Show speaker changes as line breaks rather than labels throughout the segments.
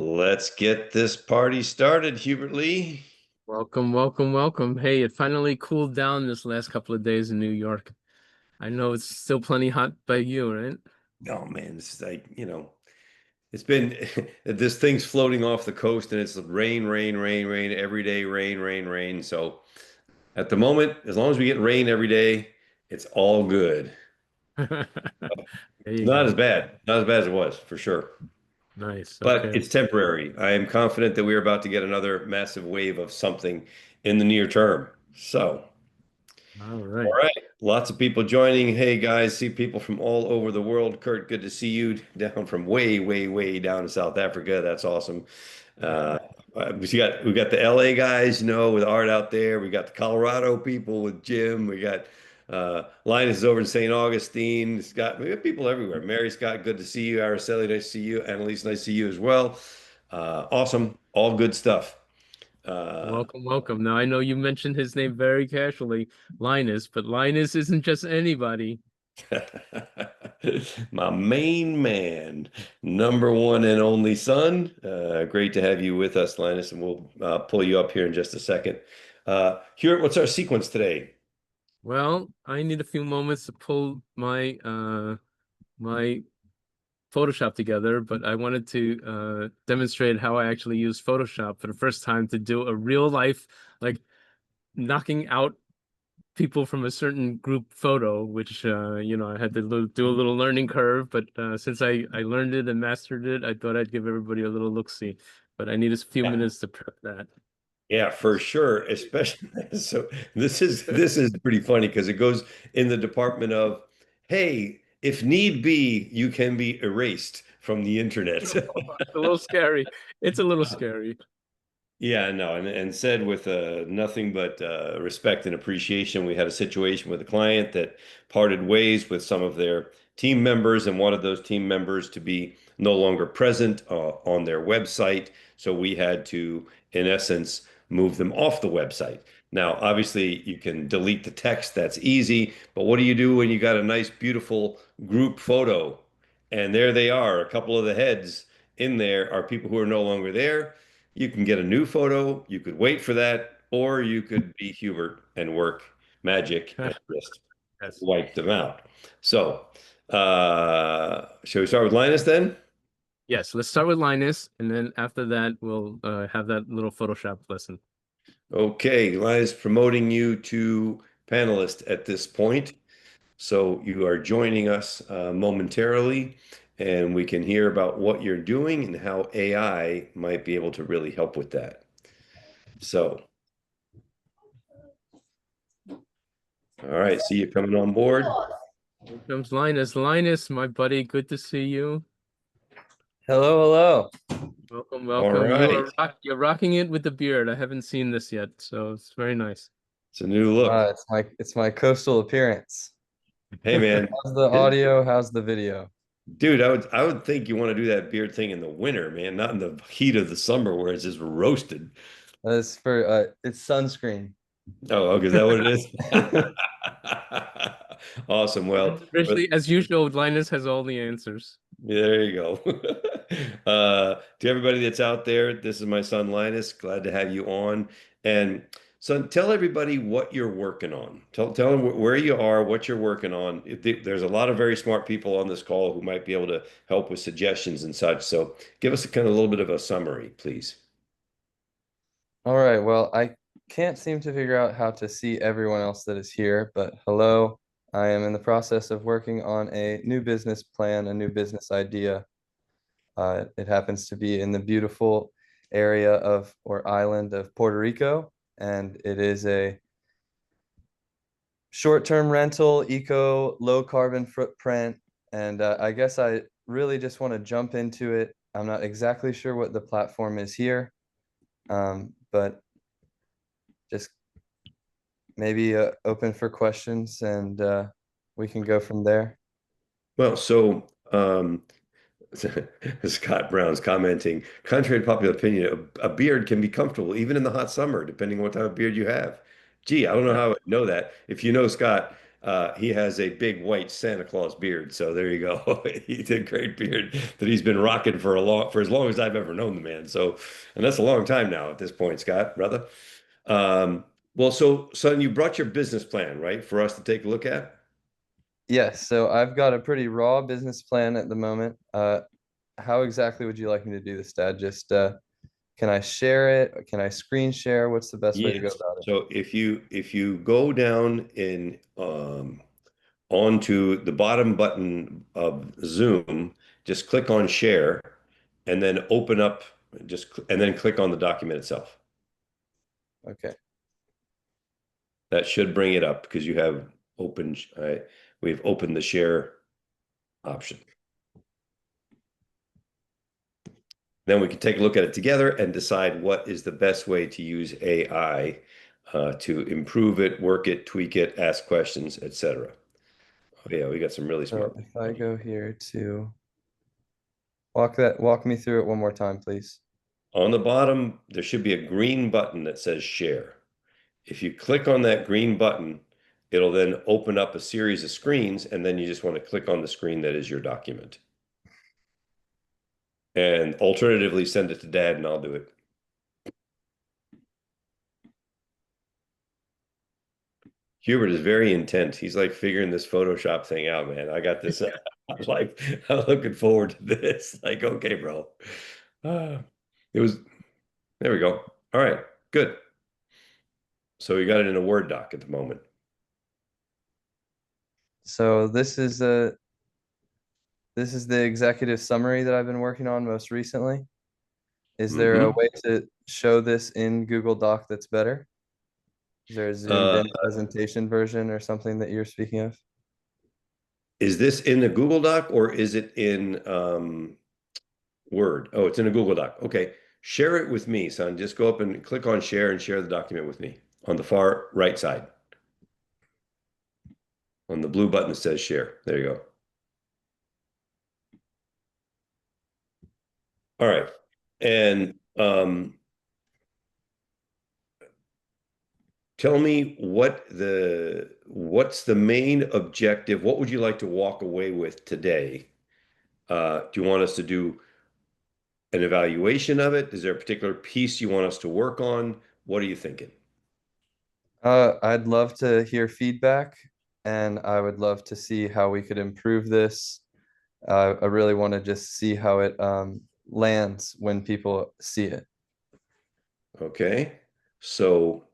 Let's get this party started, Hubert Lee.
Welcome, welcome, welcome. Hey, it finally cooled down this last couple of days in New York. I know it's still plenty hot by you, right?
Oh man, it's like, it's been this thing's floating off the coast and it's rain, rain, rain, rain every day, rain, rain, rain. So at the moment, as long as we get rain every day, it's all good.
There
It's
you
not as
go.
bad, not as bad as it was for sure.
Nice.
But
Okay.
it's temporary. I am confident that we're about to get another massive wave of something in the near term. So.
All
All
right.
right. Lots of people joining. Hey guys, see people from all over the world. Kurt, good to see you down from way, way, way down in South Africa. That's awesome. Uh, we got the LA guys, with Art out there. We got the Colorado people with Jim. We got Linus is over in St. Augustine. Scott, we got people everywhere. Mary Scott, good to see you. Araceli, nice to see you. Annalise, nice to see you as well. Awesome. All good stuff. Uh,
Welcome, welcome. Now I know you mentioned his name very casually, Linus, but Linus isn't just anybody.
My main man, number one and only son. Great to have you with us, Linus, and we'll pull you up here in just a second. Here, what's our sequence today?
Well, I need a few moments to pull my Photoshop together, but I wanted to demonstrate how I actually use Photoshop for the first time to do a real life, like knocking out people from a certain group photo, which I had to do a little learning curve, but since I learned it and mastered it, I thought I'd give everybody a little look-see. But I need a few
Yeah,
minutes to prep that.
yeah, for sure. Especially so, this is pretty funny because it goes in the department of, hey, if need be, you can be erased from the internet.
It's a little scary. It's a little scary.
Yeah, no, and said with nothing but respect and appreciation. We had a situation with a client that parted ways with some of their team members and wanted those team members to be no longer present on their website. So we had to, in essence, move them off the website. Now, obviously, you can delete the text. That's easy. But what do you do when you got a nice, beautiful group photo? And there they are. A couple of the heads in there are people who are no longer there. You can get a new photo, you could wait for that, or you could be Hubert and work magic and just
Yes.
wipe them out. So, shall we start with Linus then?
Yes, let's start with Linus, and then after that, we'll have that little Photoshop lesson.
Okay, Linus promoting you to panelist at this point. So you are joining us momentarily, and we can hear about what you're doing and how AI might be able to really help with that. So, all right, see you coming on board.
Here comes Linus. Linus, my buddy, good to see you.
Hello, hello.
Welcome,
All
welcome.
right.
You're rocking it with the beard. I haven't seen this yet, so it's very nice.
It's a new look.
It's my coastal appearance.
Hey man,
How's the audio? How's the video?
dude, I would think you want to do that beard thing in the winter, man, not in the heat of the summer where it's just roasted.
That's for it's sunscreen.
Oh, okay, is that what it is? Awesome. Well,
Controversially, as usual, Linus has all the answers.
there you go. To everybody that's out there, this is my son Linus. Glad to have you on. And son, tell everybody what you're working on. Tell them where you are, what you're working on. There's a lot of very smart people on this call who might be able to help with suggestions and such. So give us a kind of a little bit of a summary, please.
All right. Well, I can't seem to figure out how to see everyone else that is here, but hello. I am in the process of working on a new business plan, a new business idea. It happens to be in the beautiful area of or island of Puerto Rico, and it is a short-term rental, eco, low carbon footprint. And I guess I really just want to jump into it. I'm not exactly sure what the platform is here, but just maybe open for questions and we can go from there.
Well, so Scott Brown's commenting, contrary to popular opinion, a beard can be comfortable even in the hot summer, depending on what type of beard you have. Gee, I don't know how I would know that. If you know Scott, He has a big white Santa Claus beard. So there you go. He did great beard that he's been rocking for as long as I've ever known the man. So, and that's a long time now at this point, Scott, brother. Well, so son, you brought your business plan, right, for us to take a look at?
Yes, so I've got a pretty raw business plan at the moment. How exactly would you like me to do this, Dad? Just can I share it? Can I screen share? What's the best way to go
Yes.
about it?
So if you go down in onto the bottom button of Zoom, just click on share and then open up and then click on the document itself.
Okay.
That should bring it up because you have we've opened the share option. Then we can take a look at it together and decide what is the best way to use AI to improve it, work it, tweak it, ask questions, etc. Oh, yeah, we got some really
So
smart
if I
people.
go here to walk me through it one more time, please.
On the bottom, there should be a green button that says share. If you click on that green button, it'll then open up a series of screens, and then you just want to click on the screen that is your document. And alternatively, send it to Dad, and I'll do it. Hubert is very intent. He's like figuring this Photoshop thing out, man. I got this. I'm looking forward to this. Like, okay, bro. Uh, it was, there we go. All right, good. So you got it in a Word doc at the moment.
So this is the executive summary that I've been working on most recently. Is there a
Hmm.
way to show this in Google Doc that's better? Is there a zoomed
Uh,
in presentation version or something that you're speaking of?
is this in the Google Doc or is it in Word? Oh, it's in a Google Doc. Okay. Share it with me, son. Just go up and click on share and share the document with me on the far right side on the blue button that says share. There you go. All right. And tell me what's the main objective? What would you like to walk away with today? Do you want us to do an evaluation of it? Is there a particular piece you want us to work on? What are you thinking?
I'd love to hear feedback and I would love to see how we could improve this. I really want to just see how it lands when people see it.
Okay. So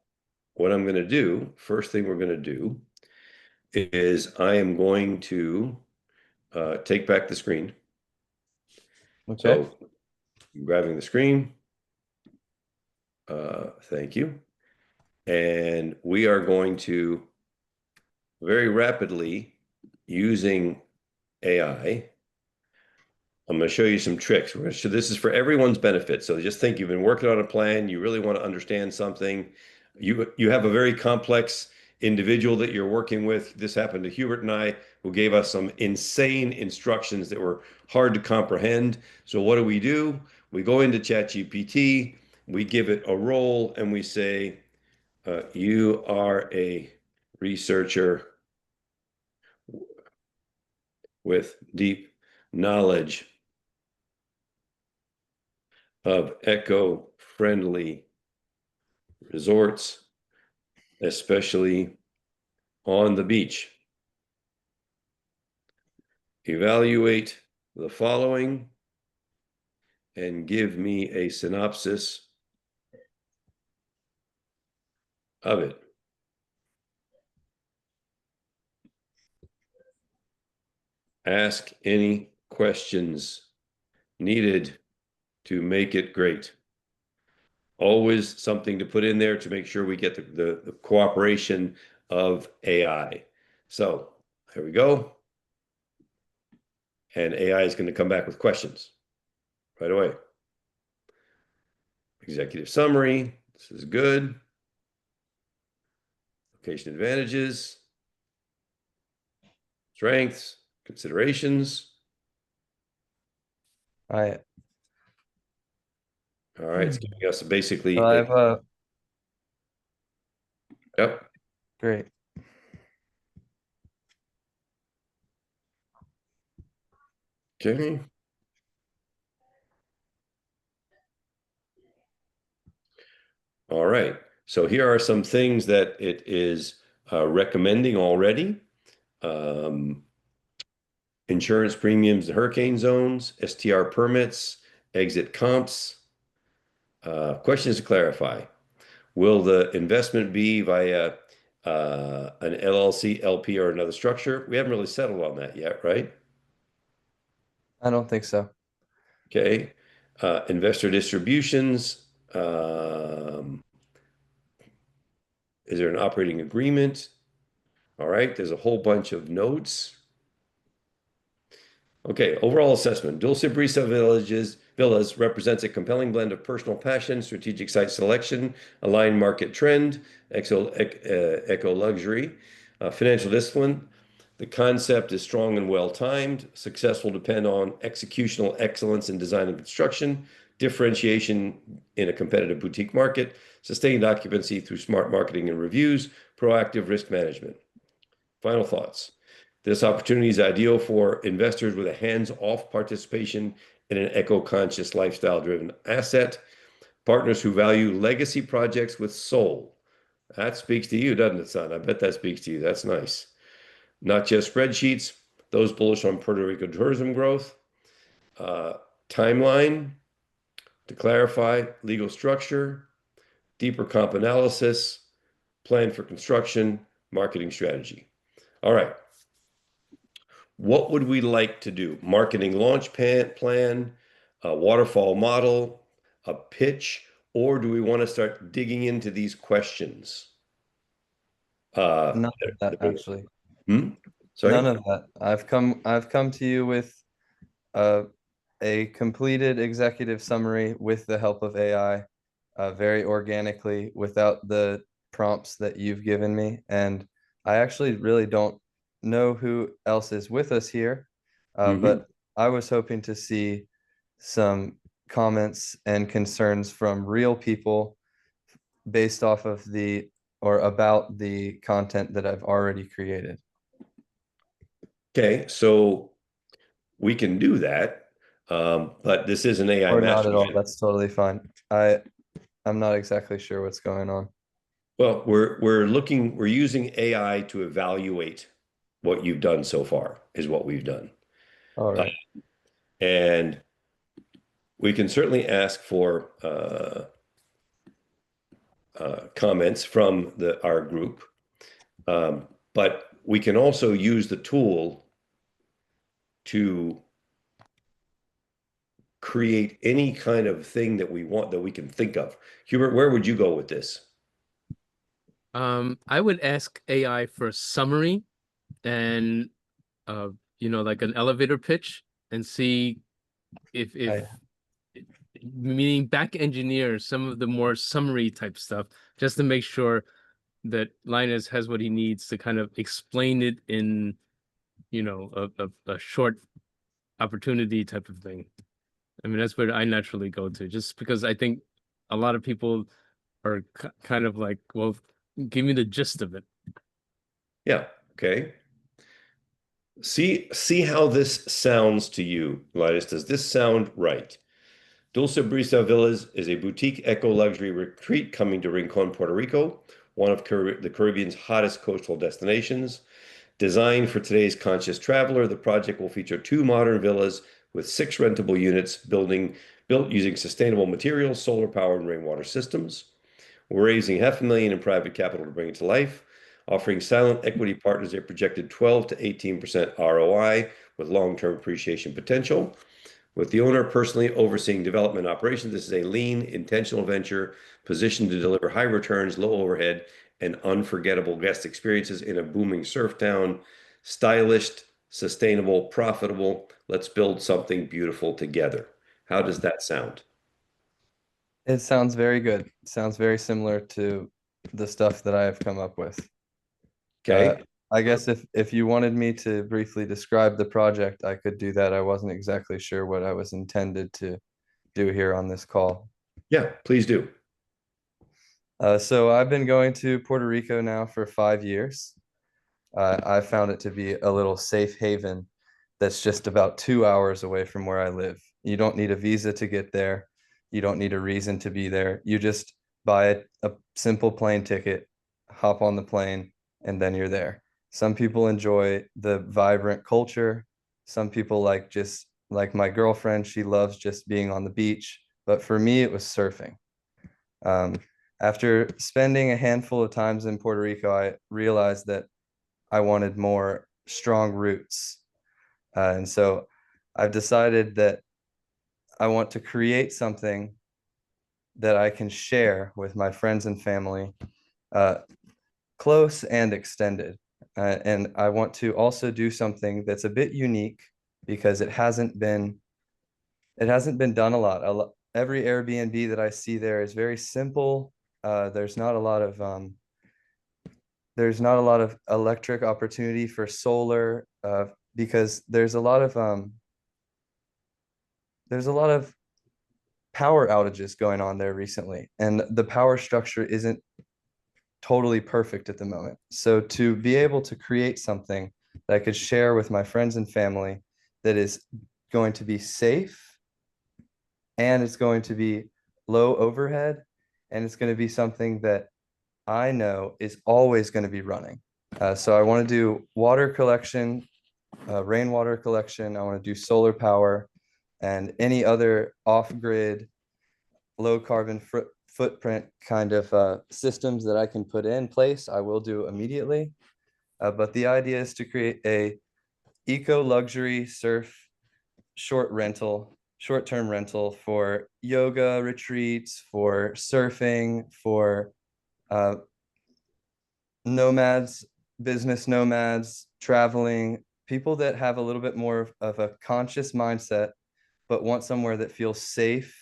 what I'm going to do, first thing we're going to do is I am going to take back the screen.
Okay.
So I'm grabbing the screen. Thank you. And we are going to very rapidly using AI. I'm going to show you some tricks. So this is for everyone's benefit. So just think you've been working on a plan, you really want to understand something. You have a very complex individual that you're working with. This happened to Hubert and I, who gave us some insane instructions that were hard to comprehend. So what do? We go into ChatGPT, we give it a role, and we say, you are a researcher with deep knowledge of eco-friendly resorts, especially on the beach. Evaluate the following and give me a synopsis of it. Ask any questions needed to make it great. Always something to put in there to make sure we get the cooperation of AI. So there we go. And AI is going to come back with questions right away. Executive summary. This is good. Location advantages, strengths, considerations.
I
All right, it's giving us basically
I've
yep.
great.
Okay. All right. So here are some things that it is recommending already. Um, Insurance premiums, the hurricane zones, STR permits, exit comps. Questions to clarify. Will the investment be via an LLC, LP, or another structure? We haven't really settled on that yet, right?
I don't think so.
Okay. Investor distributions. Is there an operating agreement? All right. There's a whole bunch of notes. Okay, overall assessment. Dulce Brisa Villas represents a compelling blend of personal passion, strategic site selection, aligned market trend, eco luxury, financial discipline. The concept is strong and well timed. Success will depend on executional excellence in design and construction, differentiation in a competitive boutique market, sustained occupancy through smart marketing and reviews, proactive risk management. Final thoughts. This opportunity is ideal for investors with a hands-off participation in an eco-conscious, lifestyle-driven asset, partners who value legacy projects with soul. That speaks to you, doesn't it, son? I bet that speaks to you. That's nice. Not just spreadsheets, those bullish on Puerto Rico tourism growth. Uh, Timeline, to clarify, legal structure, deeper comp analysis, plan for construction, marketing strategy. All right. What would we like to do? Marketing launch plan, a waterfall model, a pitch, or do we want to start digging into these questions?
None of that, actually.
Sorry?
None of that. I've come to you with uh, a completed executive summary with the help of AI, very organically without the prompts that you've given me. And I actually really don't know who else is with us here,
Mm-hmm.
but I was hoping to see some comments and concerns from real people based off of the or about the content that I've already created.
Okay, so we can do that, but this is an AI
Or not at all.
mastermind.
That's totally fine. I'm not exactly sure what's going on.
Well, we're using AI to evaluate what you've done so far, is what we've done.
All
Uh,
right.
and we can certainly ask for comments from our group, but we can also use the tool to create any kind of thing that we want that we can think of. Hubert, where would you go with this?
I would ask AI for a summary and uh, like an elevator pitch and see if
I,
meaning back engineer some of the more summary type stuff just to make sure that Linus has what he needs to kind of explain it in, a short opportunity type of thing. I mean, that's where I naturally go to, just because I think a lot of people are kind of like, well, give me the gist of it.
Yeah. Okay. See how this sounds to you, Linus. Does this sound right? Dulce Brisa Villas is a boutique eco-luxury retreat coming to Rincon, Puerto Rico, one of the Caribbean's hottest coastal destinations. Designed for today's conscious traveler, the project will feature 2 modern villas with 6 rentable units built using sustainable materials, solar power, and rainwater systems. We're raising $500,000 in private capital to bring it to life, offering silent equity partners a projected 12 to 18% ROI with long-term appreciation potential. With the owner personally overseeing development operations, this is a lean, intentional venture positioned to deliver high returns, low overhead, and unforgettable guest experiences in a booming surf town. Stylish, sustainable, profitable. Let's build something beautiful together. How does that sound?
it sounds very good. It sounds very similar to the stuff that I have come up with. Uh,
Okay.
I guess if you wanted me to briefly describe the project, I could do that. I wasn't exactly sure what I was intended to do here on this call.
Yeah, please do.
So I've been going to Puerto Rico now for 5 years. I found it to be a little safe haven that's just about 2 hours away from where I live. You don't need a visa to get there. You don't need a reason to be there. You just buy a simple plane ticket, hop on the plane, and then you're there. Some people enjoy the vibrant culture. Some people like just like my girlfriend, she loves just being on the beach. But for me, it was surfing. Um, After spending a handful of times in Puerto Rico, I realized that I wanted more strong roots. And so I've decided that I want to create something that I can share with my friends and family, uh, close and extended. And I want to also do something that's a bit unique because it hasn't been done a lot. Every Airbnb that I see there is very simple. There's not a lot of electric opportunity for solar, because there's a lot of power outages going on there recently, and the power structure isn't totally perfect at the moment. So to be able to create something that I could share with my friends and family that is going to be safe, and it's going to be low overhead, and it's going to be something that I know is always going to be running. So I want to do water collection, rainwater collection. I want to do solar power and any other off-grid, low carbon footprint kind of systems that I can put in place. I will do immediately. But the idea is to create a eco luxury surf short-term rental for yoga retreats, for surfing, for uh, nomads, business nomads, traveling, people that have a little bit more of a conscious mindset, but want somewhere that feels safe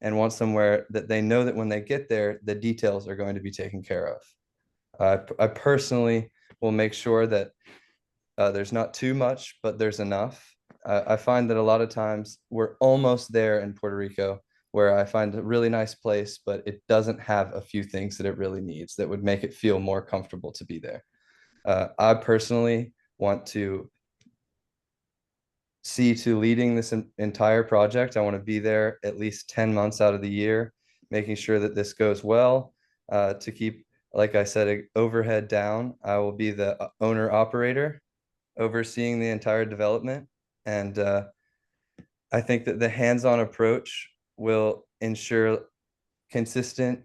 and want somewhere that they know that when they get there, the details are going to be taken care of. I personally will make sure that there's not too much, but there's enough. I find that a lot of times we're almost there in Puerto Rico, where I find a really nice place, but it doesn't have a few things that it really needs that would make it feel more comfortable to be there. I personally want to see to leading this entire project. I want to be there at least 10 months out of the year, making sure that this goes well, to keep, like I said, overhead down. I will be the owner operator overseeing the entire development. And I think that the hands-on approach will ensure consistent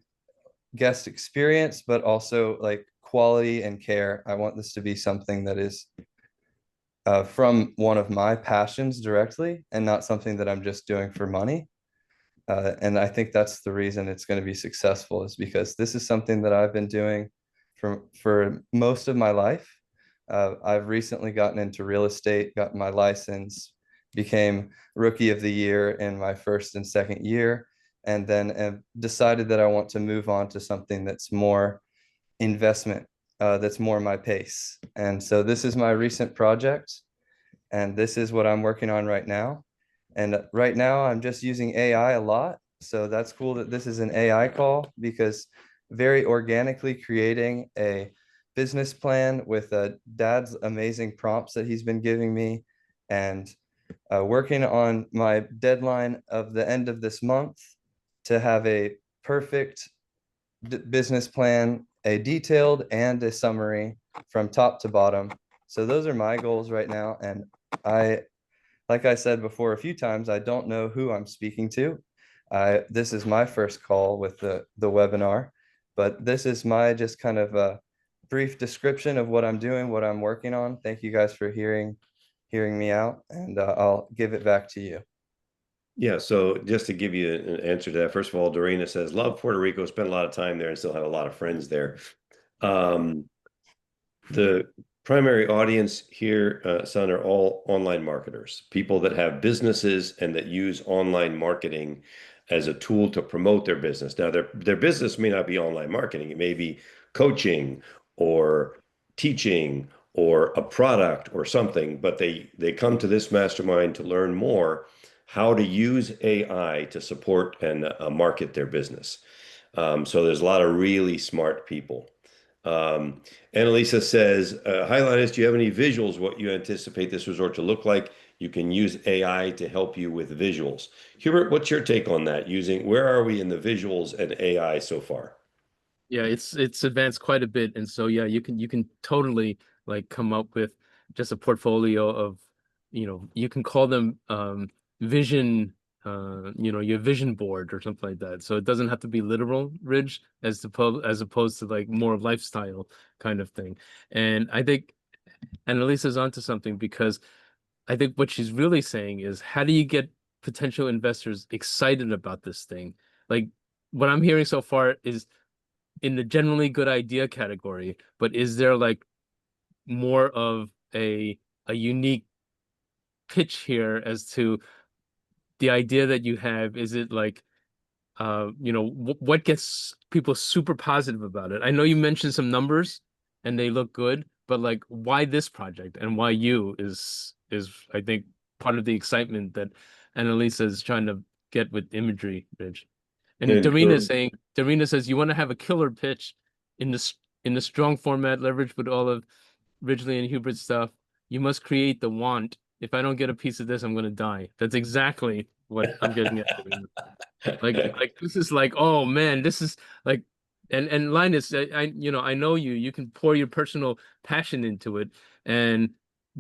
guest experience, but also like quality and care. I want this to be something that is from one of my passions directly and not something that I'm just doing for money. And I think that's the reason it's going to be successful, is because this is something that I've been doing for most of my life. I've recently gotten into real estate, got my license, became rookie of the year in my first and second year, and then decided that I want to move on to something that's more investment, that's more my pace. And so this is my recent project, and this is what I'm working on right now. And right now I'm just using AI a lot. So that's cool that this is an AI call, because very organically creating a business plan with dad's amazing prompts that he's been giving me, and working on my deadline of the end of this month to have a perfect business plan, a detailed and a summary from top to bottom. So those are my goals right now. And I, like I said before a few times, I don't know who I'm speaking to. This is my first call with the webinar, but this is my just kind of a brief description of what I'm doing, what I'm working on. Thank you guys for hearing me out, and I'll give it back to you.
Yeah, so just to give you an answer to that, first of all, Dorena says, love Puerto Rico, spent a lot of time there and still have a lot of friends there. Um, the primary audience here, son, are all online marketers, people that have businesses and that use online marketing as a tool to promote their business. Now, their business may not be online marketing. It may be coaching or teaching or a product or something, but they come to this mastermind to learn more how to use AI to support and market their business. So there's a lot of really smart people. Annalisa says, hi, Linus, do you have any visuals what you anticipate this resort to look like? you can use AI to help you with visuals. Hubert, what's your take on that? Where are we in the visuals and AI so far?
Yeah, it's advanced quite a bit, and so yeah, you can totally like come up with just a portfolio of, you can call them vision, your vision board or something like that. So it doesn't have to be literal, Ridge, as opposed to like more lifestyle kind of thing. And I think Annalisa's onto something, because I think what she's really saying is, how do you get potential investors excited about this thing? Like, what I'm hearing so far is in the generally good idea category, but is there like more of a unique pitch here as to the idea that you have? Is it like what gets people super positive about it? I know you mentioned some numbers and they look good, but like, why this project and why you is I think part of the excitement that Annalisa is trying to get with imagery, Rich. And
And
Darina says you want to have a killer pitch in the strong format, leverage with all of Ridgely and Hubert's stuff. You must create the want. If I don't get a piece of this, I'm gonna die. That's exactly what I'm getting at, Darina. Like this is like, oh man, this is like, and Linus, I know you can pour your personal passion into it, and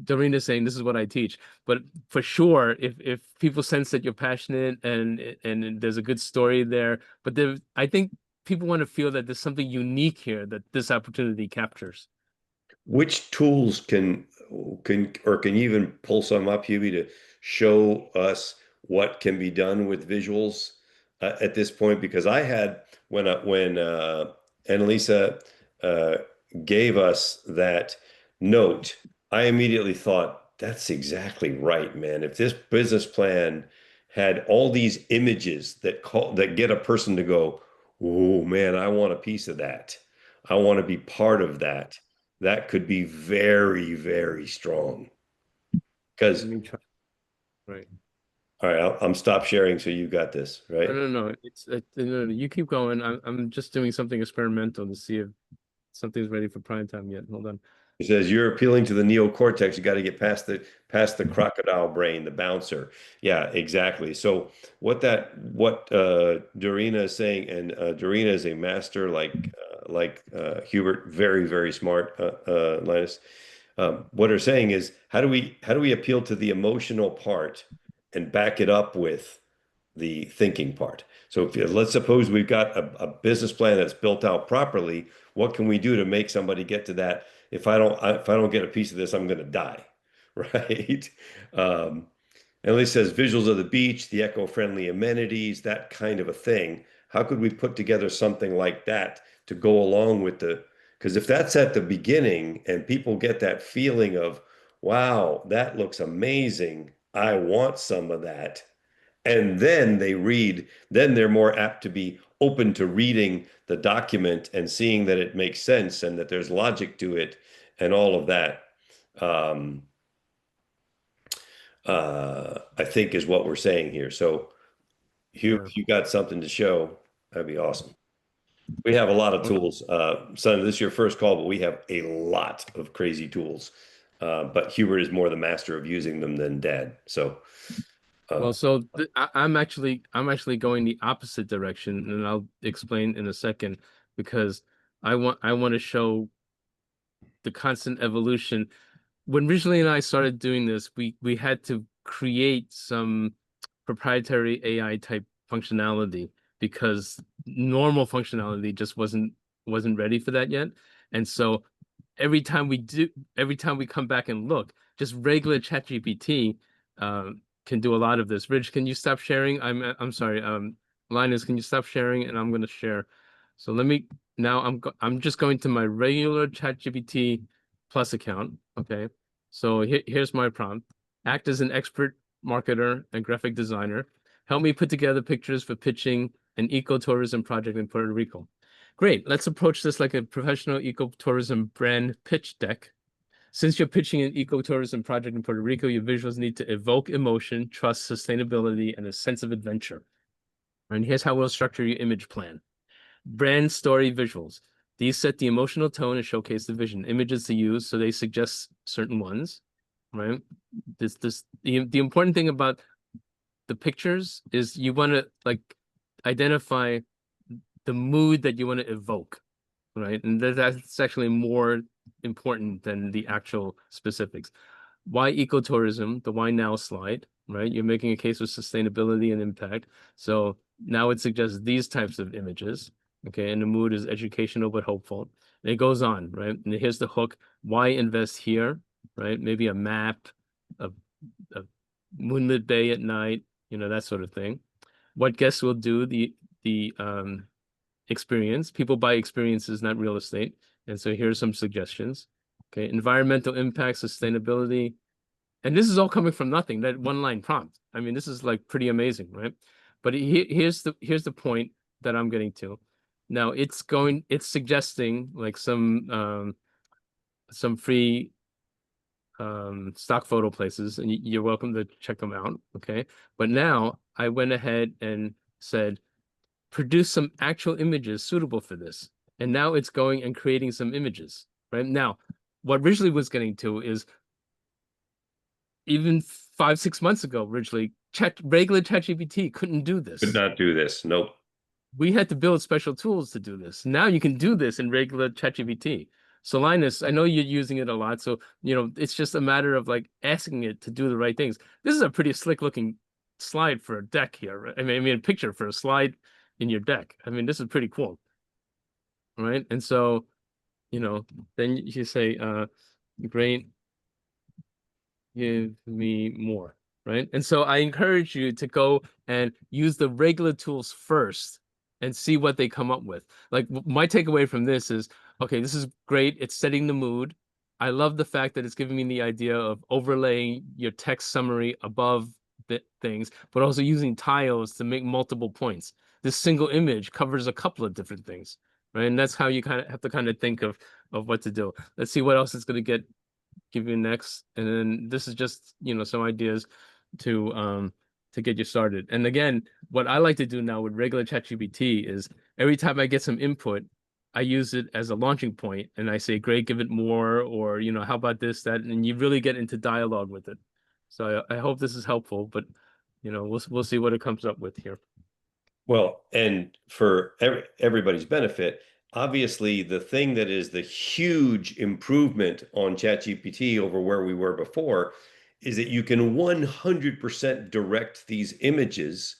Dorina's saying this is what I teach. But for sure, if people sense that you're passionate and there's a good story there, but I think people want to feel that there's something unique here that this opportunity captures.
which tools can you even pull some up, Hubie, to show us what can be done with visuals at this point? Because I had when Annalisa uh, gave us that note, I immediately thought, that's exactly right, man. If this business plan had all these images that get a person to go, oh man, I want a piece of that. I want to be part of that. That could be very, very strong.
Let
Because,
me try. Right.
all right, I'm stop sharing so you got this,
No,
right?
no, no. No, no, you keep going. I'm just doing something experimental to see if something's ready for prime time yet. Hold on.
It says you're appealing to the neocortex. You got to get past the crocodile brain, the bouncer. Yeah, exactly. So what Dorina is saying, and Dorina is a master like Hubert, very, very smart, Linus. What they're saying is, how do we appeal to the emotional part and back it up with the thinking part? So let's suppose we've got a business plan that's built out properly. What can we do to make somebody get to that? If I don't get a piece of this, I'm going to die, right? Um, and it says visuals of the beach, the eco-friendly amenities, that kind of a thing. How could we put together something like that to go along with because if that's at the beginning and people get that feeling of, wow, that looks amazing, I want some of that. And then then they're more apt to be open to reading the document and seeing that it makes sense and that there's logic to it and all of that. Um, I think is what we're saying here. So, Hugh,
Sure.
if you got something to show, that'd be awesome. We have a lot of tools. Son, this is your first call, but we have a lot of crazy tools. But Hubert is more the master of using them than Dad. So, uh,
Well, so I'm actually going the opposite direction, and I'll explain in a second, because I want to show the constant evolution. When Ridgely and I started doing this, we had to create some proprietary AI type functionality, because normal functionality just wasn't ready for that yet. And so every time we come back and look, just regular ChatGPT can do a lot of this. Ridge, can you stop sharing? I'm sorry. Linus, can you stop sharing? And I'm going to share. So let me now. I'm just going to my regular ChatGPT Plus account. Okay. So here's my prompt. Act as an expert marketer and graphic designer. Help me put together pictures for pitching an ecotourism project in Puerto Rico. Great. Let's approach this like a professional ecotourism brand pitch deck. Since you're pitching an ecotourism project in Puerto Rico, your visuals need to evoke emotion, trust, sustainability, and a sense of adventure. And here's how we'll structure your image plan. Brand story visuals. These set the emotional tone and showcase the vision. Images to use, so they suggest certain ones. right? The important thing about the pictures is you want to like identify the mood that you want to evoke, right? And that's actually more important than the actual specifics. Why ecotourism? The why now slide, right? You're making a case of sustainability and impact. So now it suggests these types of images. Okay, and the mood is educational but hopeful. And it goes on, right? And here's the hook. Why invest here, right? Maybe a map, a, a moonlit bay at night, that sort of thing. What guests will do, the experience. People buy experiences, not real estate. And so here's some suggestions. Okay, environmental impact, sustainability. And this is all coming from nothing, that one line prompt. I mean, this is like pretty amazing, right? But here's the point that I'm getting to. Now it's suggesting like some free stock photo places, and you're welcome to check them out. Okay. But now I went ahead and said, produce some actual images suitable for this. And now it's going and creating some images, right? Now, what originally was getting to is even 5, 6 months ago, originally, regular ChatGPT couldn't do
Could
this.
not do this. Nope.
We had to build special tools to do this. Now you can do this in regular ChatGPT. So Linus, I know you're using it a lot. So, it's just a matter of like asking it to do the right things. This is a pretty slick looking slide for a deck here, right? I mean, a picture for a slide in your deck. I mean, this is pretty cool. Right. And so, then you say, great, give me more. Right. And so I encourage you to go and use the regular tools first and see what they come up with. Like my takeaway from this is, okay, this is great. It's setting the mood. I love the fact that it's giving me the idea of overlaying your text summary above the things, but also using tiles to make multiple points. This single image covers a couple of different things, right? And that's how you kind of have to kind of think of what to do. Let's see what else it's going to give you next. And then this is just, some ideas to get you started. And again, what I like to do now with regular ChatGPT is every time I get some input, I use it as a launching point and I say, great, give it more, or, how about this, that, and you really get into dialogue with it. So I hope this is helpful, but we'll see what it comes up with here.
Well, and for everybody's benefit, obviously the thing that is the huge improvement on ChatGPT over where we were before is that you can 100% direct these images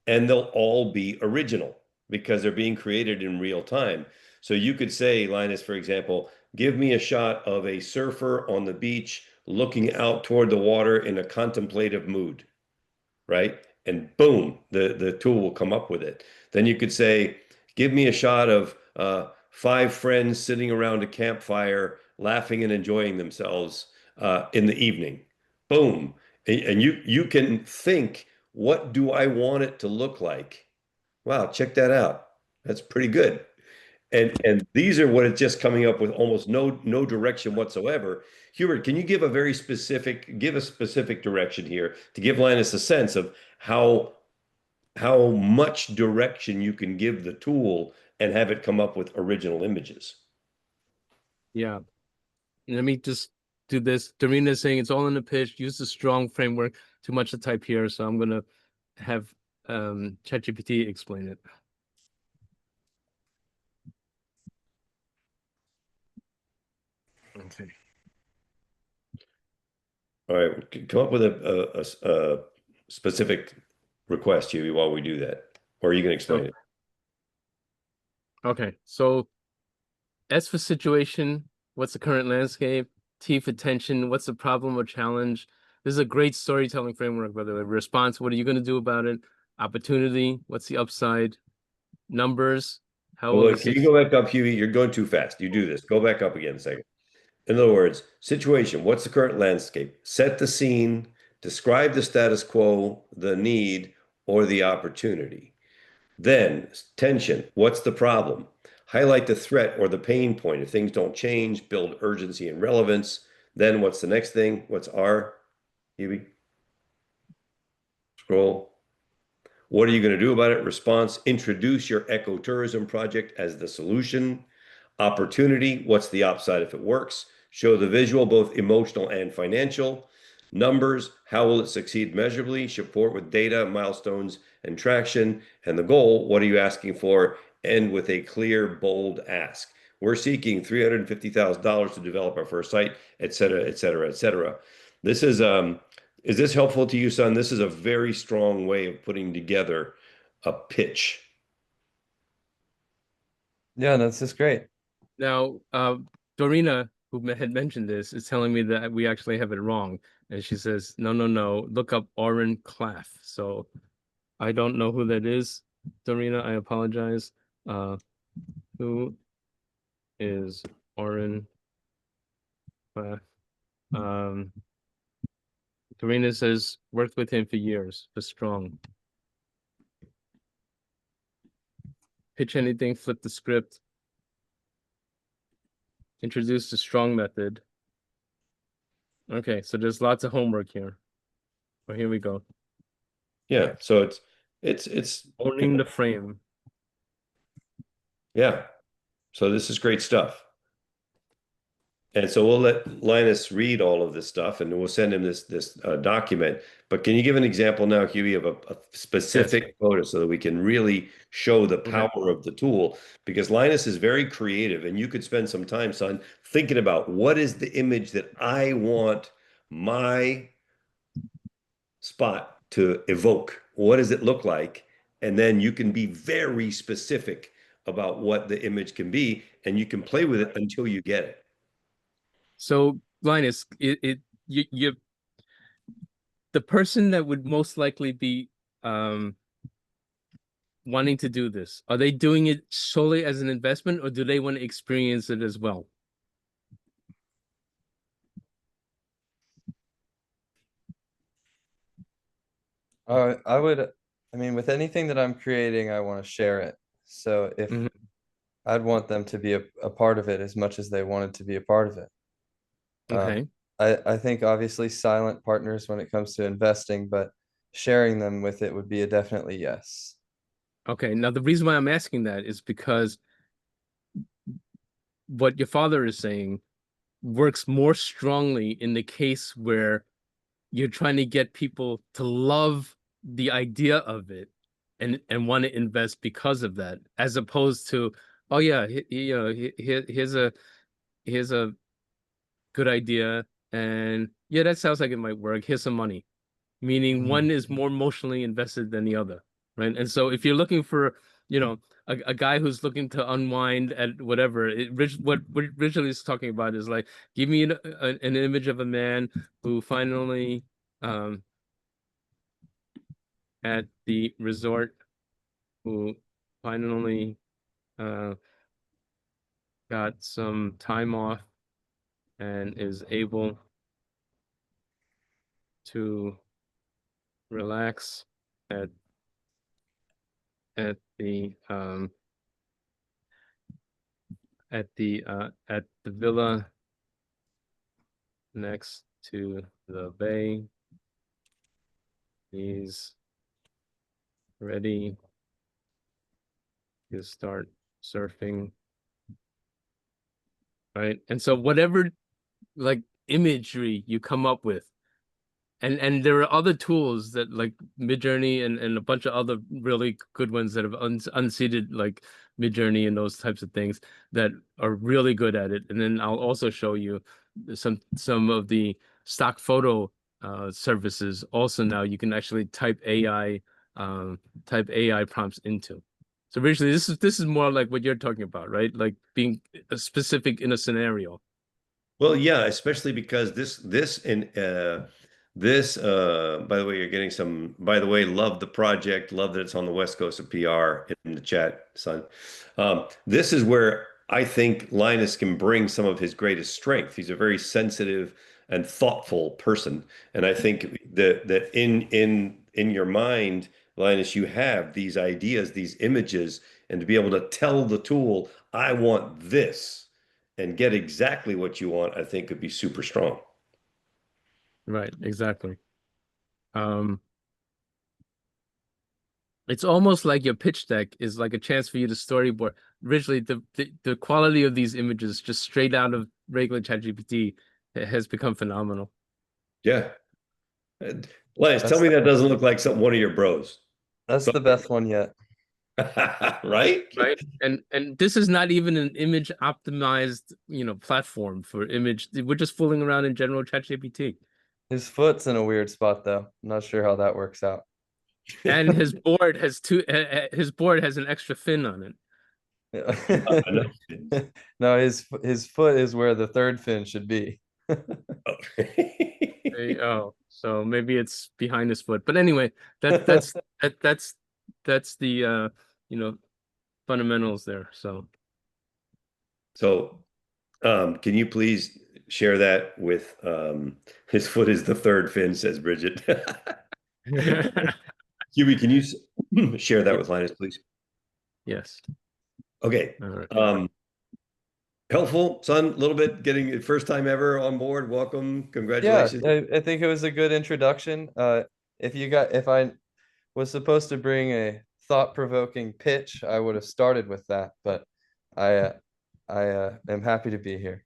and they'll all be original because they're being created in real time. So you could say, Linus, for example, give me a shot of a surfer on the beach looking out toward the water in a contemplative mood, right? And boom, the tool will come up with it. Then you could say, give me a shot of 5 friends sitting around a campfire, laughing and enjoying themselves in the evening. Boom. And you can think, what do I want it to look like? Wow, check that out. That's pretty good. And these are what it's just coming up with almost no direction whatsoever. Hubert, can you give a specific direction here to give Linus a sense of how much direction you can give the tool and have it come up with original images?
Yeah. Let me just do this. Darina is saying it's all in the pitch. Use the strong framework. Too much to type here, so I'm gonna have ChatGPT explain it. Okay.
All right, come up with a specific request, Huey, while we do that. Or are you going to explain it?
Okay. So S for situation, what's the current landscape? T for tension, what's the problem or challenge? This is a great storytelling framework, by the way. Response, what are you going to do about it? Opportunity, what's the upside? Numbers, how
Well,
will
look, can you go back up, Huey? You're going too fast. You do this. Go back up again a second. In other words, situation, what's the current landscape? Set the scene, describe the status quo, the need, or the opportunity. Then, tension, what's the problem? Highlight the threat or the pain point. If things don't change, build urgency and relevance. Then, what's the next thing? What's R, Huey? Scroll. What are you going to do about it? Response, introduce your ecotourism project as the solution. Opportunity, what's the upside if it works? Show the visual, both emotional and financial. Numbers, how will it succeed measurably? Support with data, milestones, and traction. And the goal, what are you asking for? End with a clear, bold ask. We're seeking $350,000 to develop our first site, et cetera, et cetera, et cetera. This is this helpful to you, son? This is a very strong way of putting together a pitch.
Yeah, that's just great.
Now, Dorina, who had mentioned this, is telling me that we actually have it wrong. And she says, no, no, no, look up Oren Claff. So I don't know who that is, Dorina. I apologize. Who is Oren Claff? Dorina says, worked with him for years, for strong. Pitch anything, flip the script. Introduce the strong method. Okay, so there's lots of homework here. Well, here we go.
Yeah, so it's
Owning the frame.
yeah. So this is great stuff. And so we'll let Linus read all of this stuff, and we'll send him this document. But can you give an example now, Huey, of a specific photo so that we can really show the power of the tool? Because Linus is very creative, and you could spend some time, son, thinking about what is the image that I want my spot to evoke. What does it look like? And then you can be very specific about what the image can be, and you can play with it until you get it.
So, Linus, you the person that would most likely be wanting to do this, are they doing it solely as an investment, or do they want to experience it as well?
I mean, with anything that I'm creating, I want to share it. So if I'd want them to be a part of it as much as they wanted to be a part of it.
Okay.
I think obviously silent partners when it comes to investing, but sharing them with it would be a definitely yes.
Okay. Now, the reason why I'm asking that is because what your father is saying works more strongly in the case where you're trying to get people to love the idea of it and want to invest because of that, as opposed to, oh yeah, here's a good idea, and yeah, that sounds like it might work. Here's some money. Meaning one is more emotionally invested than the other, right? And so if you're looking for, a guy who's looking to unwind at whatever, what originally is talking about is like, give me an image of a man who finally, at the resort, who finally got some time off and is able to relax at at the at the villa next to the bay. He's ready to start surfing, right? And so whatever like imagery you come up with, and there are other tools that like Midjourney and a bunch of other really good ones that have unseated like Midjourney and those types of things that are really good at it. And then I'll also show you some of the stock photo services. Also now you can actually type AI prompts into. So originally this is more like what you're talking about, right? Like being specific in a scenario.
Well, yeah, especially because this by the way, you're getting some, by the way, love the project, love that it's on the West Coast of PR in the chat, son. This is where I think Linus can bring some of his greatest strength. He's a very sensitive and thoughtful person. And I think that in your mind, Linus, you have these ideas, these images, and to be able to tell the tool, I want this and get exactly what you want, I think could be super strong.
Right, exactly. Um, It's almost like your pitch deck is like a chance for you to storyboard. Originally, the quality of these images just straight out of regular ChatGPT has become phenomenal.
Yeah. Lance, tell
That's
me that doesn't look like one of your bros.
that's the best one yet.
Right?
Right. And this is not even an image optimized, platform for image. We're just fooling around in general ChatGPT.
His foot's in a weird spot though. I'm not sure how that works out.
And his board has an extra fin on it.
Yeah. No, his foot is where the third fin should be.
So maybe it's behind his foot. But anyway, that's the fundamentals there. So
So, can you please share that with his foot is the third fin, says Bridget. Huey, can you share that with Linus, please?
yes.
Okay.
All right.
Helpful, son, a little bit getting it first time ever on board. Welcome.
Yeah,
Congratulations.
I think it was a good introduction. If I was supposed to bring a thought-provoking pitch, I would have started with that, but I am happy to be here.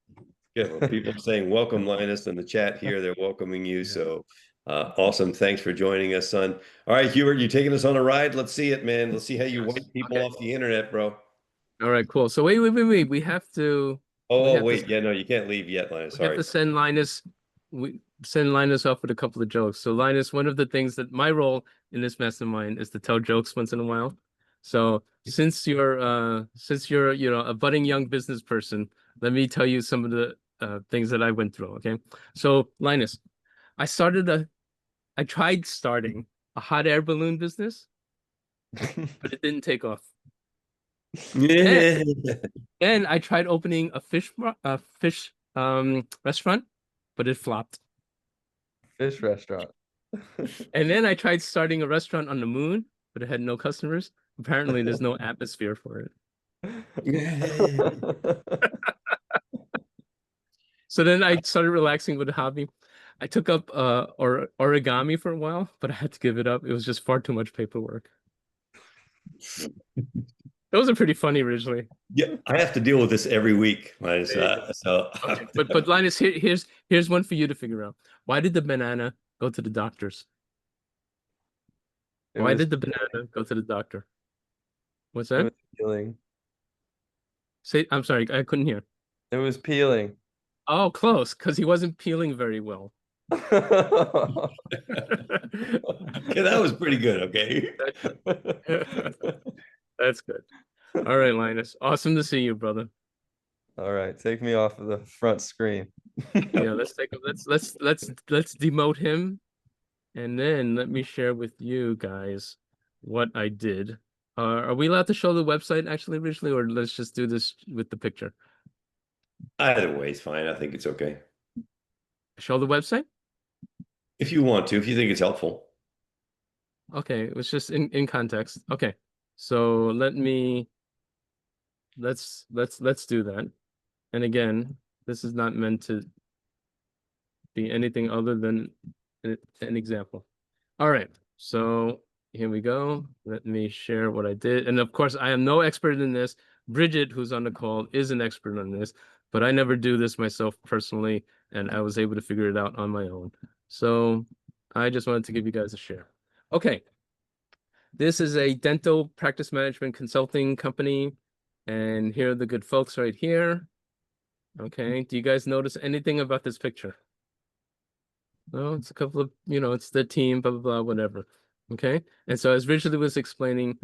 Yeah, well, people are saying welcome, Linus, in the chat here. They're welcoming you.
Yeah.
So awesome. Thanks for joining us, son. All right, Hubert, you taking us on a ride? Let's see it, man. Let's see how you
Yes.
wipe people
Okay.
off the internet, bro.
All right, cool. So wait. We have to
Wait. Yeah, no, you can't leave yet, Linus.
we have
Sorry.
to send Linus off with a couple of jokes. So Linus, one of the things that my role in this mastermind is to tell jokes once in a while. So since you're a budding young business person, let me tell you some of the things that I went through. Okay. So Linus, I tried starting a hot air balloon business, but it didn't take off. Then I tried opening a fish restaurant, but it flopped.
Fish restaurant.
And then I tried starting a restaurant on the moon, but it had no customers. Apparently, there's no atmosphere for it. So then I started relaxing with a hobby. I took up origami for a while, but I had to give it up. It was just far too much paperwork. Those are pretty funny originally.
Yeah, I have to deal with this every week, Linus. So
Okay. But Linus, here's one for you to figure out. Why did the banana go to the doctors? Why did the banana go to the doctor? What's
it
that?
was peeling.
I'm sorry, I couldn't hear.
It was peeling.
Oh, close, because he wasn't peeling very well.
okay, that was pretty good. Okay.
That's good. All right, Linus. Awesome to see you, brother.
All right, take me off of the front screen.
Yeah, let's demote him, and then let me share with you guys what I did. Are we allowed to show the website actually originally, or let's just do this with the picture?
Either way is fine. I think it's okay.
Show the website?
If you want to, if you think it's helpful.
Okay, it was just in context. Okay, so let's do that. And again, this is not meant to be anything other than an example. All right, so here we go. Let me share what I did. And of course, I am no expert in this. Bridget, who's on the call, is an expert on this, but I never do this myself personally, and I was able to figure it out on my own. So I just wanted to give you guys a share. Okay. This is a dental practice management consulting company, and here are the good folks right here. Okay, do you guys notice anything about this picture? No, it's a couple of, it's the team, blah, blah, blah, whatever. Okay, and so as Richard was explaining,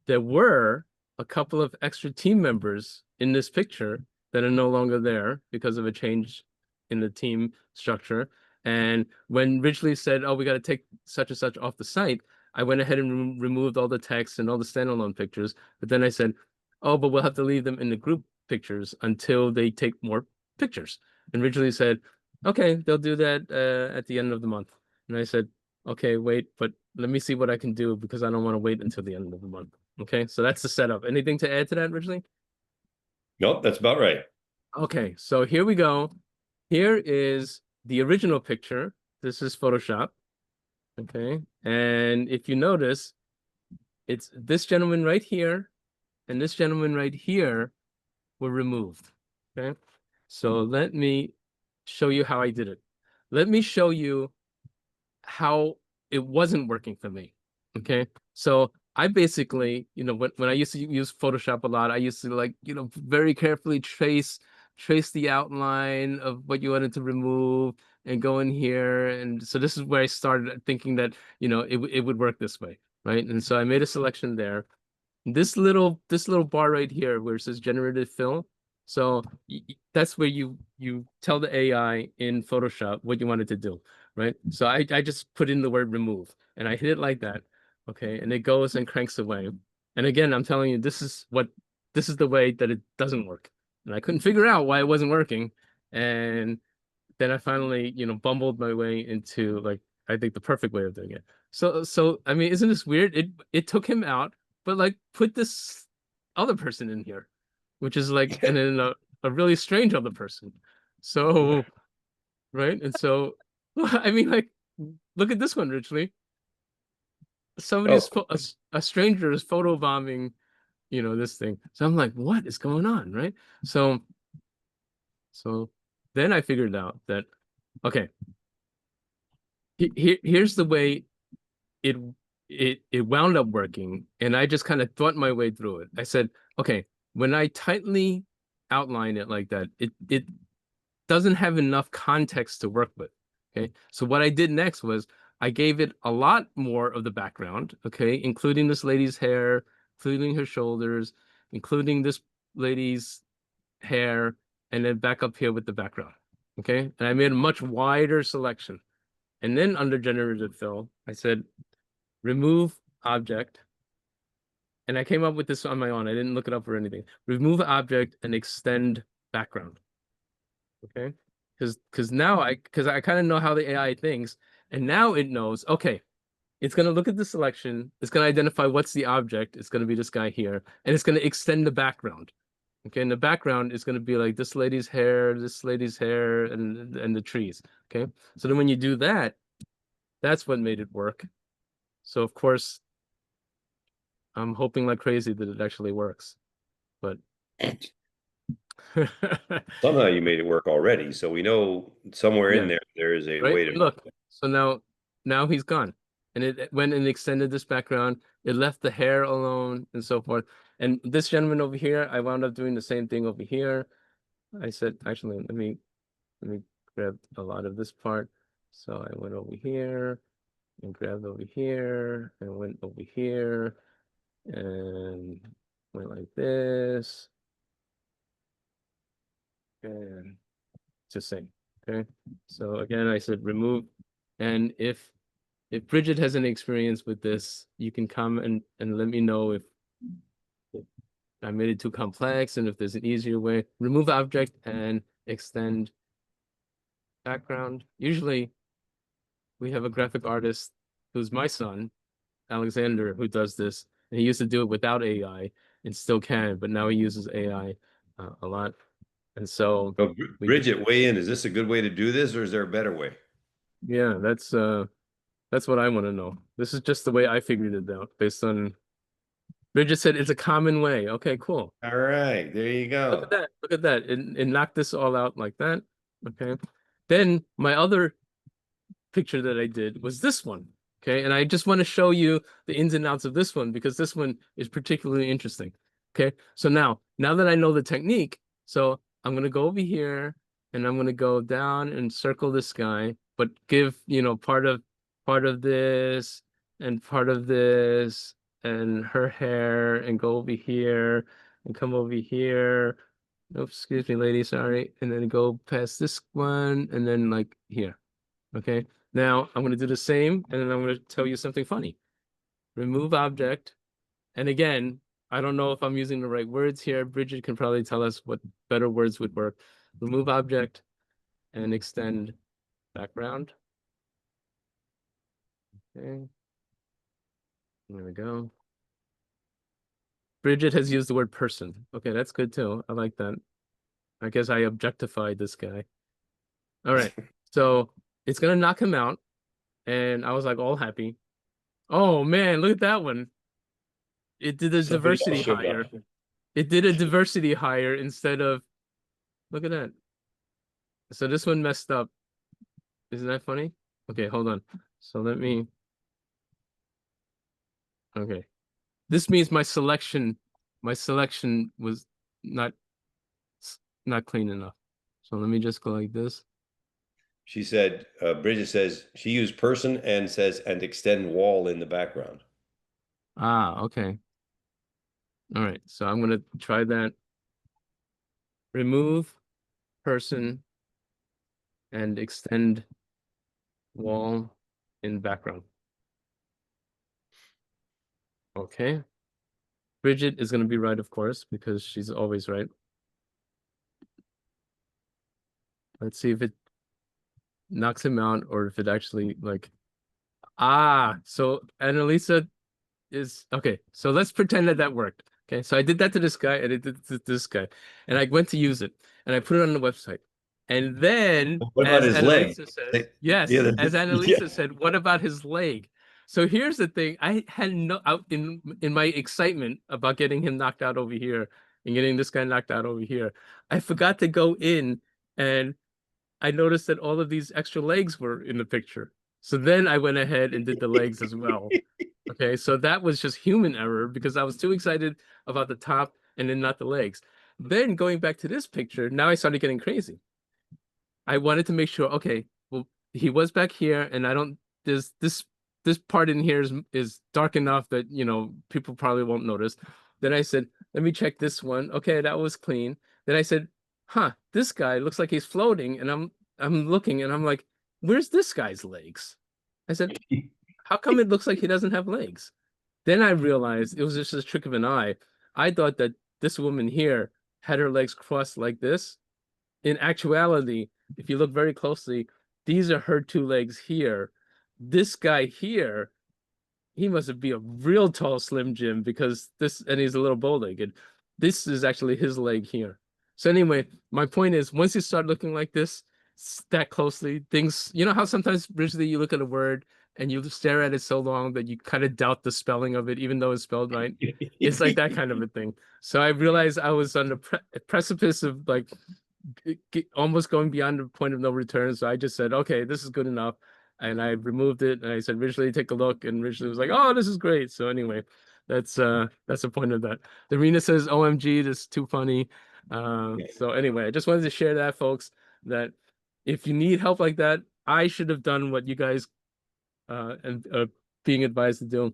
there were a couple of extra team members in this picture that are no longer there because of a change in the team structure. And when Ridgely said, oh, we got to take such and such off the site, I went ahead and removed all the text and all the standalone pictures. But then I said, oh, but we'll have to leave them in the group pictures until they take more pictures. And Ridgely said, okay, they'll do that at the end of the month. And I said, okay, wait, but let me see what I can do because I don't want to wait until the end of the month. Okay, so that's the setup. Anything to add to that, Ridgely?
Nope, that's about right.
Okay, so here we go. Here is the original picture. This is Photoshop. Okay, and if you notice, it's this gentleman right here and this gentleman right here were removed. Okay. So let me show you how I did it. Let me show you how it wasn't working for me. Okay. So I basically, when I used to use Photoshop a lot, I used to like, very carefully trace the outline of what you wanted to remove and go in here. And so this is where I started thinking that, it would work this way. Right. And so I made a selection there. This little bar right here where it says generative fill. So that's where you tell the AI in Photoshop what you wanted to do, right? So I just put in the word remove and I hit it like that. Okay, and it goes and cranks away. And again, I'm telling you, this is the way that it doesn't work. And I couldn't figure out why it wasn't working. And then I finally, bumbled my way into like I think the perfect way of doing it. So I mean, isn't this weird? It took him out, but like put this other person in here, which is like and then a really strange other person. So right, and so I mean, like look at this one, Richly.
Oh,
A stranger is photobombing, this thing. So I'm like, what is going on, right? So then I figured out that okay, here's the way it it wound up working, and I just kind of thought my way through it. I said, okay, when I tightly outline it like that, it doesn't have enough context to work with. Okay, so what I did next was I gave it a lot more of the background, okay, including this lady's hair, including her shoulders, including this lady's hair, and then back up here with the background. Okay, and I made a much wider selection. And then under generative fill, I said, remove object. And I came up with this on my own. I didn't look it up or anything. Remove object and extend background. Okay. Because now I kind of know how the AI thinks. And now it knows, okay, it's gonna look at the selection, it's gonna identify what's the object, it's gonna be this guy here, and it's gonna extend the background. Okay, and the background is gonna be like this lady's hair, and the trees. Okay. So then when you do that, that's what made it work. So of course, I'm hoping like crazy that it actually works. But
somehow you made it work already. So we know somewhere in
yeah,
there is a
right.
way
And
to.
look, so now he's gone. And it went and extended this background. It left the hair alone and so forth. And this gentleman over here, I wound up doing the same thing over here. I said, actually, let me grab a lot of this part. So I went over here and grabbed over here and went over here and went like this. And just saying. Okay. So again, I said remove. And if Bridget has any experience with this, you can come and let me know if I made it too complex and if there's an easier way. Remove object and extend background. Usually we have a graphic artist who's my son, Alexander, who does this. And he used to do it without AI and still can, but now he uses AI a lot. And so
So,
we do,
Bridget, weigh in. Is this a good way to do this, or is there a better way?
yeah, that's what I want to know. This is just the way I figured it out based on Bridget said it's a common way. Okay, cool.
All right, there you
Look at
go.
that. Look at that. It knocked this all out like that. Okay. Then my other picture that I did was this one. Okay. And I just want to show you the ins and outs of this one because this one is particularly interesting. Okay. So now that I know the technique, so I'm going to go over here and I'm going to go down and circle this guy, but give, part of this and part of this and her hair and go over here and come over here. Oops, excuse me, lady, sorry. And then go past this one and then like here. Okay. Now I'm going to do the same and then I'm going to tell you something funny. Remove object. And again, I don't know if I'm using the right words here. Bridget can probably tell us what better words would work. Remove object and extend background. Okay. There we go. Bridget has used the word person. Okay, that's good too. I like that. I guess I objectified this guy. All right. So it's going to knock him out. And I was like all happy. Oh man, look at that one. it did a
Somebody else
diversity
showed
hire.
up.
It did a diversity hire instead of, look at that. So this one messed up. Isn't that funny? Okay, hold on. So let me, okay. This means my selection was not not clean enough. So let me just go like this.
She said, Bridget says she used person and says, and extend wall in the background.
Ah, okay. All right. So I'm gonna try that. Remove person and extend wall in background. Okay. Bridget is gonna be right, of course, because she's always right. Let's see if it knocks him out or if it actually like, so Annalisa is okay. So let's pretend that that worked. Okay, so I did that to this guy and I did it to this guy, and I went to use it and I put it on the website. And then,
What about
as
his leg?
Annalisa said, yes,
Yeah,
as
yeah.
Annalisa said, what about his leg? So here's the thing: I had no out in my excitement about getting him knocked out over here and getting this guy knocked out over here. I forgot to go in and I noticed that all of these extra legs were in the picture. So then I went ahead and did the legs as well. Okay, so that was just human error because I was too excited about the top and then not the legs. Then going back to this picture, now I started getting crazy. I wanted to make sure, okay, well, he was back here, and I don't there's this part in here is dark enough that people probably won't notice. Then I said, let me check this one. Okay, that was clean. Then I said, huh, this guy looks like he's floating, and I'm looking and I'm like, where's this guy's legs? I said, how come it looks like he doesn't have legs? Then I realized it was just a trick of an eye. I thought that this woman here had her legs crossed like this. In actuality, if you look very closely, these are her two legs here. This guy here, he must be a real tall Slim Jim because and he's a little bow-legged. This is actually his leg here. So anyway, my point is, once you start looking like this, that closely, things, you know how sometimes visually you look at a word and you stare at it so long that you kind of doubt the spelling of it, even though it's spelled right. It's like that kind of a thing. So I realized I was on the precipice of like almost going beyond the point of no return. So I just said, okay, this is good enough. And I removed it and I said, Ridgely, take a look. And Ridgely was like, oh, this is great. So anyway, that's the point of that. Darina says, OMG, this is too funny. So anyway, I just wanted to share that, folks, that if you need help like that, I should have done what you guys and being advised to do.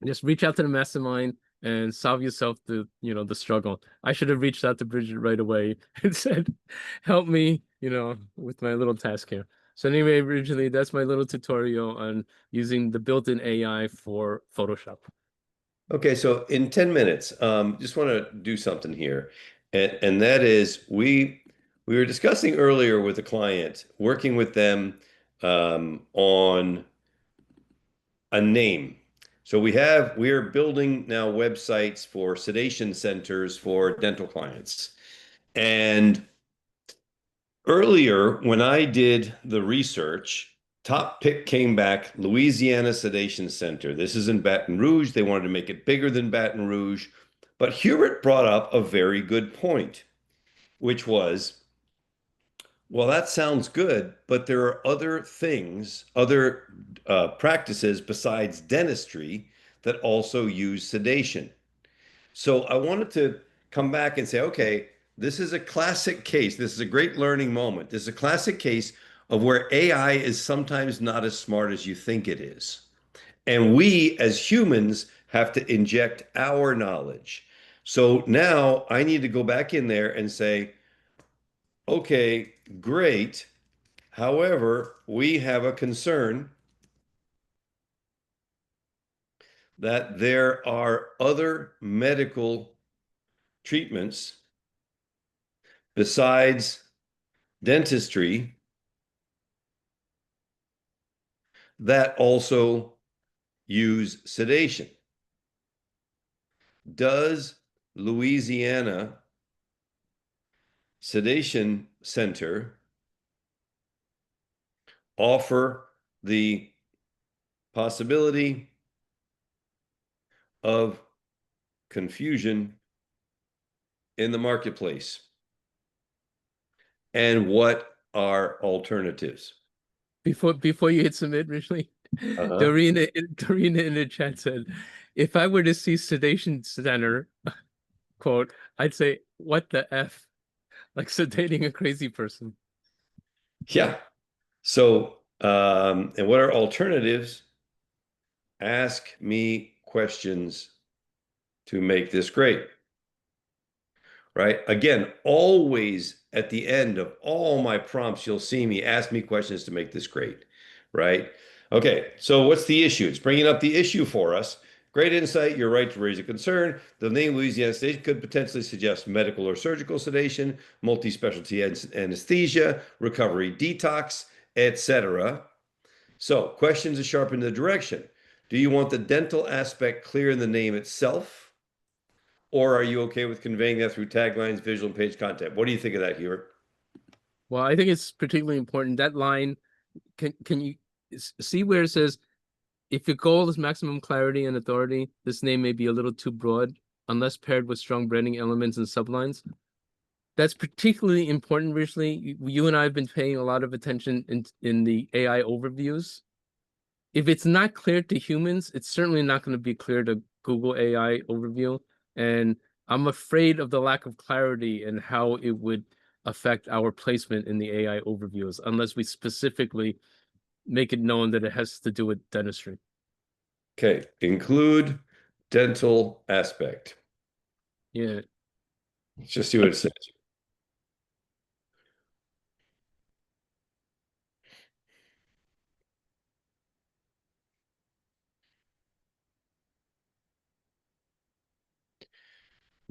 Just reach out to the mastermind and solve yourself the struggle. I should have reached out to Bridget right away and said, help me, with my little task here. So anyway, originally that's my little tutorial on using the built-in AI for Photoshop.
Okay, so in 10 minutes, just want to do something here. And that is we were discussing earlier with a client, working with them on a name. So we are building now websites for sedation centers for dental clients. And earlier, when I did the research, top pick came back Louisiana Sedation Center. This is in Baton Rouge. They wanted to make it bigger than Baton Rouge. But Hubert brought up a very good point, which was, well, that sounds good, but there are other things, other practices besides dentistry that also use sedation. So I wanted to come back and say, okay, this is a classic case. This is a great learning moment. This is a classic case of where AI is sometimes not as smart as you think it is. And we as humans have to inject our knowledge. So now I need to go back in there and say, okay, great. However, we have a concern that there are other medical treatments besides dentistry that also use sedation. Does Louisiana Sedation Center offer the possibility of confusion in the marketplace? And what are alternatives?
Before you hit submit, Richly, Doreen in the chat said, if I were to see sedation center, quote, I'd say, what the F? Like sedating a crazy person.
Yeah. So, and what are alternatives? Ask me questions to make this great. Right? Again, always at the end of all my prompts, you'll see me ask me questions to make this great. Right? Okay, so what's the issue? It's bringing up the issue for us. Great insight. You're right to raise a concern. The name Louisiana sedation could potentially suggest medical or surgical sedation, multi-specialty anesthesia, recovery detox, etc. So, questions to sharpen the direction. Do you want the dental aspect clear in the name itself? Or are you okay with conveying that through taglines, visual, and page content? What do you think of that, Hubert?
Well, I think it's particularly important. That line, can you see where it says, if your goal is maximum clarity and authority, this name may be a little too broad, unless paired with strong branding elements and sublines. That's particularly important, Richly. You and I have been paying a lot of attention in the AI overviews. If it's not clear to humans, it's certainly not going to be clear to Google AI overview. And I'm afraid of the lack of clarity and how it would affect our placement in the AI overviews, unless we specifically make it known that it has to do with dentistry.
Okay, include dental aspect.
Yeah.
Let's just see what it says.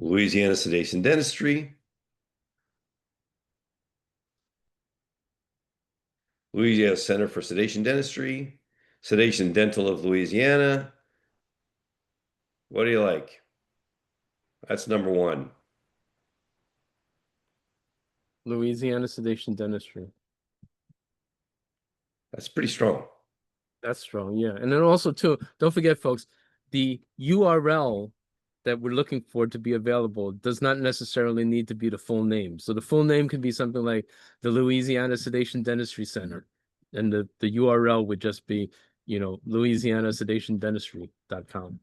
Louisiana Sedation Dentistry. Louisiana Center for Sedation Dentistry. Sedation Dental of Louisiana. What do you like? That's number one.
Louisiana sedation dentistry.
That's pretty strong.
That's strong, yeah. And then also too, don't forget, folks, the URL that we're looking for to be available does not necessarily need to be the full name. So the full name can be something like the Louisiana Sedation Dentistry Center. And the URL would just be, louisianasedationdentistry.com.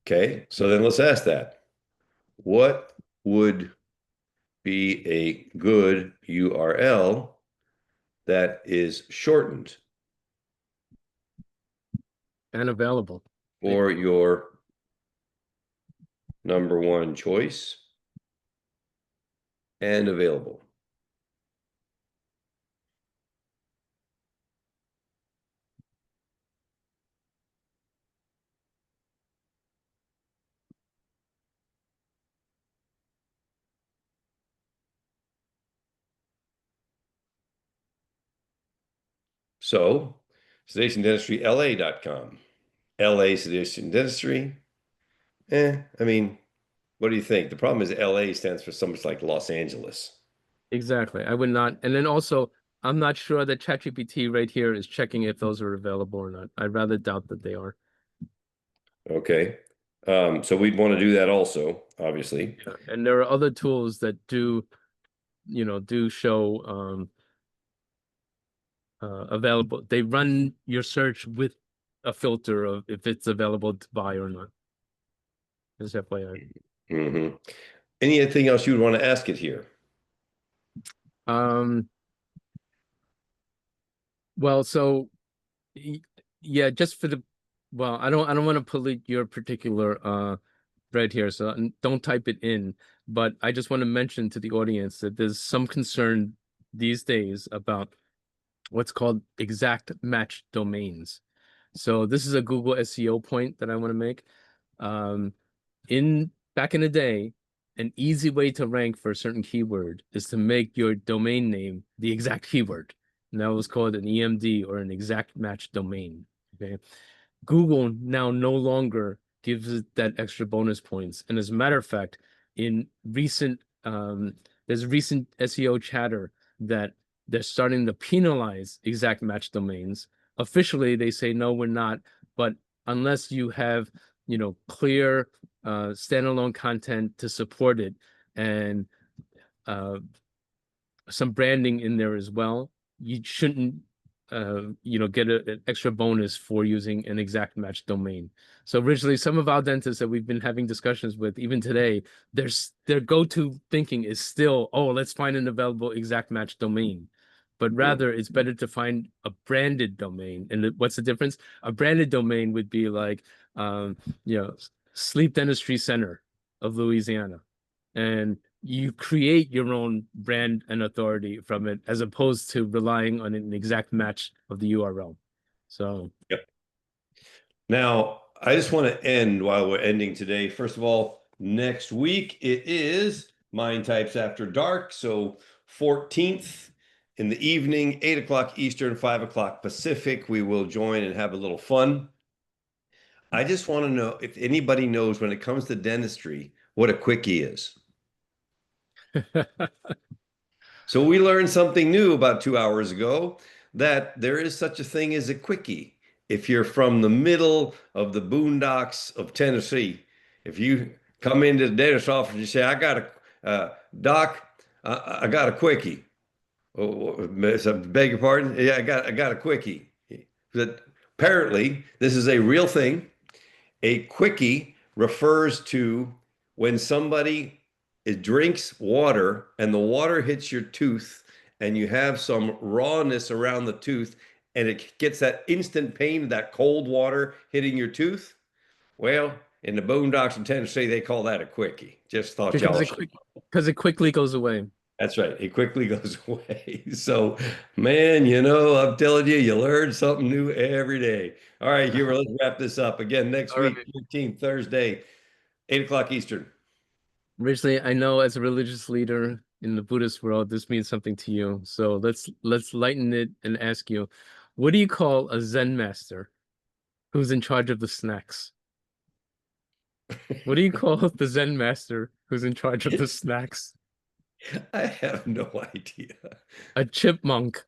Okay, so then let's ask that. What would be a good URL that is shortened
And available.
for your number one choice and available? So, sedationdentistryla.com. LA Sedation Dentistry. I mean, what do you think? The problem is LA stands for so much like Los Angeles.
Exactly. I would not. And then also, I'm not sure that ChatGPT right here is checking if those are available or not. I'd rather doubt that they are.
Okay. So we'd want to do that also, obviously.
Yeah. And there are other tools that do show available. They run your search with a filter of if it's available to buy or not. Just FYI.
Mm-hmm. Anything else you would want to ask it here?
Well, so yeah, just for the I don't want to pollute your particular thread here, so don't type it in. But I just want to mention to the audience that there's some concern these days about what's called exact match domains. So this is a Google SEO point that I want to make. Back in the day, an easy way to rank for a certain keyword is to make your domain name the exact keyword. And that was called an EMD, or an exact match domain. Okay. Google now no longer gives it that extra bonus points. And as a matter of fact, in recent there's recent SEO chatter that they're starting to penalize exact match domains. Officially, they say no, we're not. But unless you have clear standalone content to support it, and some branding in there as well, you shouldn't get an extra bonus for using an exact match domain. So originally, some of our dentists that we've been having discussions with, even today, their go-to thinking is still, oh, let's find an available exact match domain. But rather, it's better to find a branded domain. And what's the difference? A branded domain would be like, Sleep Dentistry Center of Louisiana. And you create your own brand and authority from it, as opposed to relying on an exact match of the URL. So,
Yep. Now, I just want to end while we're ending today. First of all, next week it is Mind Types After Dark. So 14th in the evening, 8 o'clock Eastern, 5 o'clock Pacific. We will join and have a little fun. I just want to know if anybody knows, when it comes to dentistry, what a quickie is. So we learned something new about 2 hours ago, that there is such a thing as a quickie. If you're from the middle of the boondocks of Tennessee, if you come into the dentist office and you say, I got doc, I got a quickie. Oh, so beg your pardon? Yeah, I got a quickie. That apparently this is a real thing. A quickie refers to when somebody drinks water and the water hits your tooth and you have some rawness around the tooth and it gets that instant pain, that cold water hitting your tooth. Well, in the boondocks in Tennessee, they call that a quickie. Just thought y'all should.
Because it quickly goes away.
That's right. It quickly goes away. So, man, I'm telling you, you learn something new every day. All right, Hubert, let's wrap this up. Again, next
All
week,
right.
15th, Thursday, 8 o'clock Eastern.
Originally, I know as a religious leader in the Buddhist world, this means something to you. So let's lighten it and ask you, what do you call a Zen master who's in charge of the snacks? What do you call the Zen master who's in charge of the snacks?
I have no idea.
A chipmunk.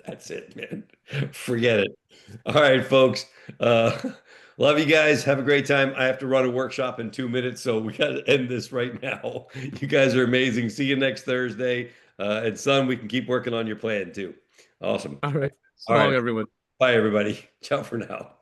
That's it, man. Forget it. All right, folks. Love you guys. Have a great time. I have to run a workshop in 2 minutes, so we got to end this right now. You guys are amazing. See you next Thursday. And son, we can keep working on your plan too. Awesome.
All right. So
All
long,
right.
everyone.
Bye, everybody. Ciao for now.